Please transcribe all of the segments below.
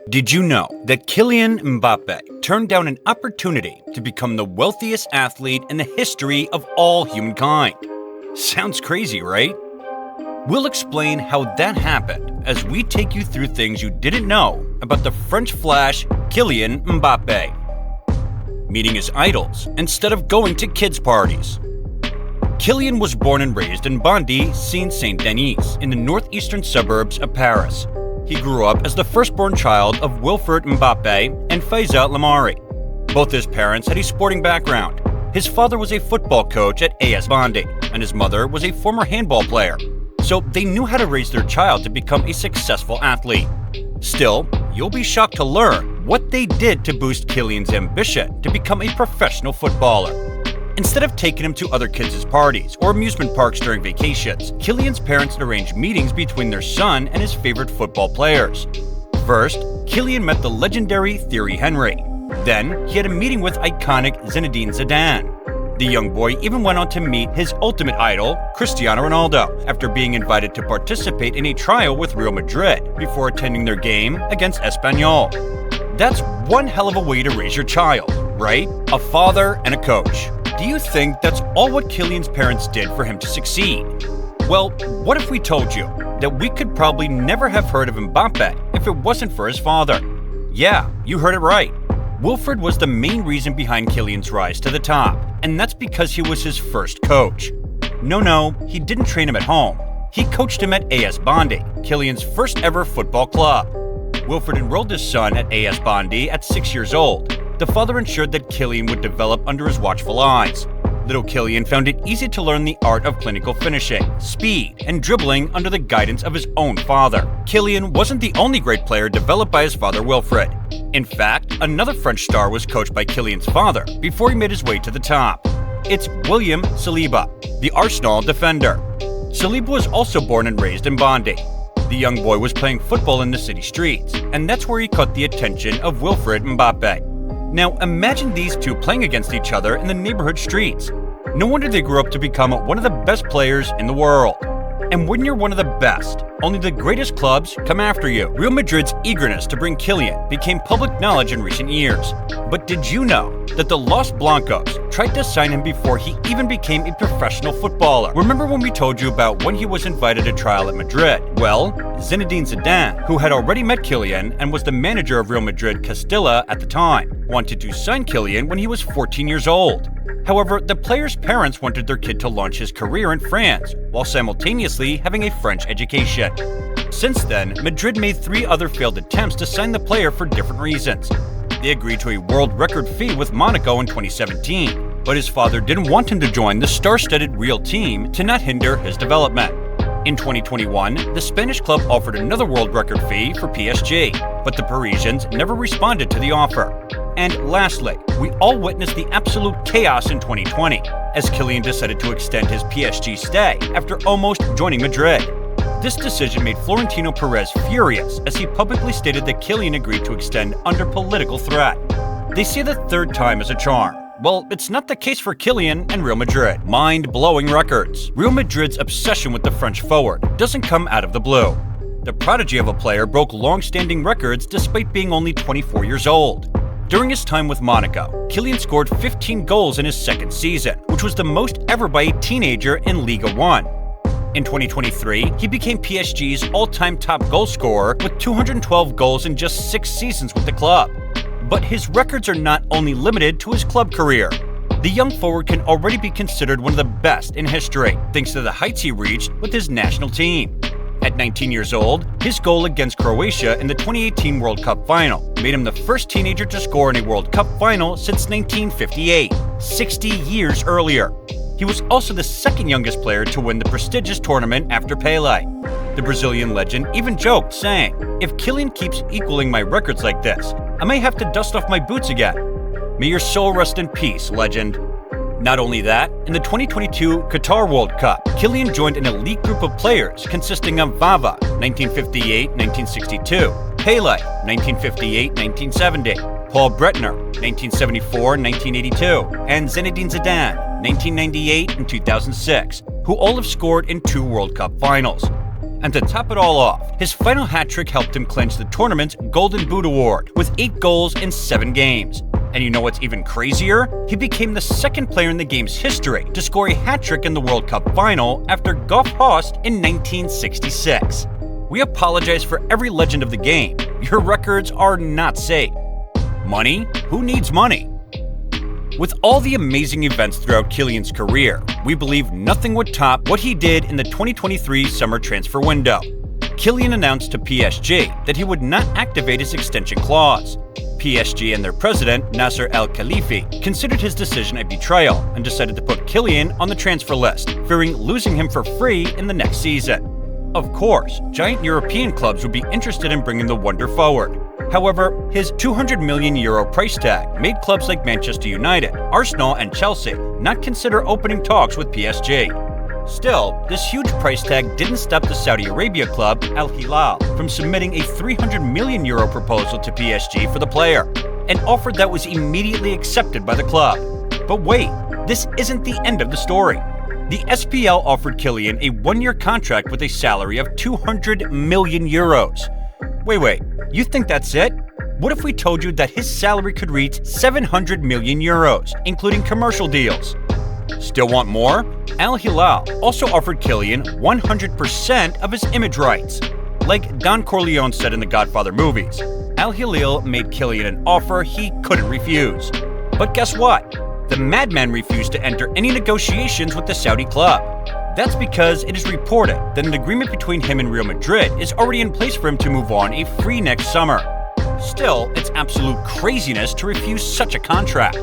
Did you know that Kylian MBAPPE turned down an opportunity to become the wealthiest athlete in the history of all humankind? Sounds crazy, right? We'll explain how that happened as we take you through things you didn't know about the French Flash Kylian MBAPPE. Meeting his idols instead of going to kids' parties. Kylian was born and raised in Bondy, Saint-Denis, in the northeastern suburbs of Paris. He grew up as the firstborn child of Wilfred Mbappe and Faiza Lamari. Both his parents had a sporting background. His father was a football coach at AS Bondy, and his mother was a former handball player. So they knew how to raise their child to become a successful athlete. Still, you'll be shocked to learn what they did to boost Kylian's ambition to become a professional footballer. Instead of taking him to other kids' parties or amusement parks during vacations, Kylian's parents arranged meetings between their son and his favorite football players. First, Kylian met the legendary Thierry Henry. Then, he had a meeting with iconic Zinedine Zidane. The young boy even went on to meet his ultimate idol, Cristiano Ronaldo, after being invited to participate in a trial with Real Madrid before attending their game against Espanyol. That's one hell of a way to raise your child, right? A father and a coach. Do you think that's all what Kylian's parents did for him to succeed? Well, what if we told you that we could probably never have heard of Mbappe if it wasn't for his father? Yeah, you heard it right. Wilfred was the main reason behind Kylian's rise to the top, and that's because he was his first coach. No, he didn't train him at home. He coached him at AS Bondy, Kylian's first ever football club. Wilfred enrolled his son at AS Bondy at 6 years old. The father ensured that Kylian would develop under his watchful eyes. Little Kylian found it easy to learn the art of clinical finishing, speed, and dribbling under the guidance of his own father. Kylian wasn't the only great player developed by his father Wilfred. In fact, another French star was coached by Kylian's father before he made his way to the top. It's William Saliba, the Arsenal defender. Saliba was also born and raised in Bondy. The young boy was playing football in the city streets, and that's where he caught the attention of Wilfred Mbappe. Now imagine these two playing against each other in the neighborhood streets. No wonder they grew up to become one of the best players in the world. And when you're one of the best, only the greatest clubs come after you. Real Madrid's eagerness to bring Kylian became public knowledge in recent years. But did you know that the Los Blancos tried to sign him before he even became a professional footballer? Remember when we told you about when he was invited to trial at Madrid? Well, Zinedine Zidane, who had already met Kylian and was the manager of Real Madrid Castilla at the time, wanted to sign Kylian when he was 14 years old. However, the player's parents wanted their kid to launch his career in France, while simultaneously having a French education. Since then, Madrid made 3 other failed attempts to sign the player for different reasons. They agreed to a world record fee with Monaco in 2017, but his father didn't want him to join the star-studded Real team to not hinder his development. In 2021, the Spanish club offered another world record fee for PSG, but the Parisians never responded to the offer. And lastly, we all witnessed the absolute chaos in 2020, as Kylian decided to extend his PSG stay after almost joining Madrid. This decision made Florentino Perez furious, as he publicly stated that Kylian agreed to extend under political threat. They say the third time is a charm. Well, it's not the case for Kylian and Real Madrid. Mind-blowing records. Real Madrid's obsession with the French forward doesn't come out of the blue. The prodigy of a player broke long-standing records despite being only 24 years old. During his time with Monaco, Kylian scored 15 goals in his second season, which was the most ever by a teenager in Liga 1. In 2023, he became PSG's all-time top goal scorer with 212 goals in just 6 seasons with the club. But his records are not only limited to his club career. The young forward can already be considered one of the best in history, thanks to the heights he reached with his national team. At 19 years old, his goal against Croatia in the 2018 World Cup final made him the first teenager to score in a World Cup final since 1958, 60 years earlier. He was also the second youngest player to win the prestigious tournament after Pelé. The Brazilian legend even joked, saying, "If Kylian keeps equaling my records like this, I may have to dust off my boots again." May your soul rest in peace, legend. Not only that, in the 2022 Qatar World Cup, Kylian joined an elite group of players consisting of Vava, 1958-1962, Pelé, 1958-1970, Paul Breitner, 1974-1982, and Zinedine Zidane, 1998 and 2006, who all have scored in 2 World Cup finals. And to top it all off, his final hat-trick helped him clinch the tournament's Golden Boot Award with 8 goals in 7 games. And you know what's even crazier? He became the second player in the game's history to score a hat-trick in the World Cup final after Goff Host in 1966. We apologize for every legend of the game. Your records are not safe. Money? Who needs money? With all the amazing events throughout Kylian's career, we believe nothing would top what he did in the 2023 summer transfer window. Kylian announced to PSG that he would not activate his extension clause. PSG and their president, Nasser Al-Khelaifi, considered his decision a betrayal and decided to put Kylian on the transfer list, fearing losing him for free in the next season. Of course, giant European clubs would be interested in bringing the wonder forward. However, his €200 million price tag made clubs like Manchester United, Arsenal, and Chelsea not consider opening talks with PSG. Still, this huge price tag didn't stop the Saudi Arabia club Al Hilal from submitting a €300 million proposal to PSG for the player, an offer that was immediately accepted by the club. But wait, this isn't the end of the story. The SPL offered Kylian a 1-year contract with a salary of €200 million. Wait, you think that's it? What if we told you that his salary could reach €700 million, including commercial deals? Still want more? Al Hilal also offered Kylian 100% of his image rights. Like Don Corleone said in the Godfather movies, Al Hilal made Kylian an offer he couldn't refuse. But guess what? The madman refused to enter any negotiations with the Saudi club. That's because it is reported that an agreement between him and Real Madrid is already in place for him to move on a free next summer. Still, it's absolute craziness to refuse such a contract.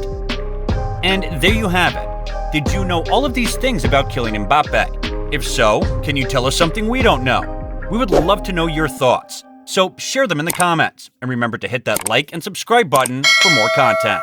And there you have it. Did you know all of these things about Kylian MBAPPE? If so, can you tell us something we don't know? We would love to know your thoughts, so share them in the comments. And remember to hit that like and subscribe button for more content.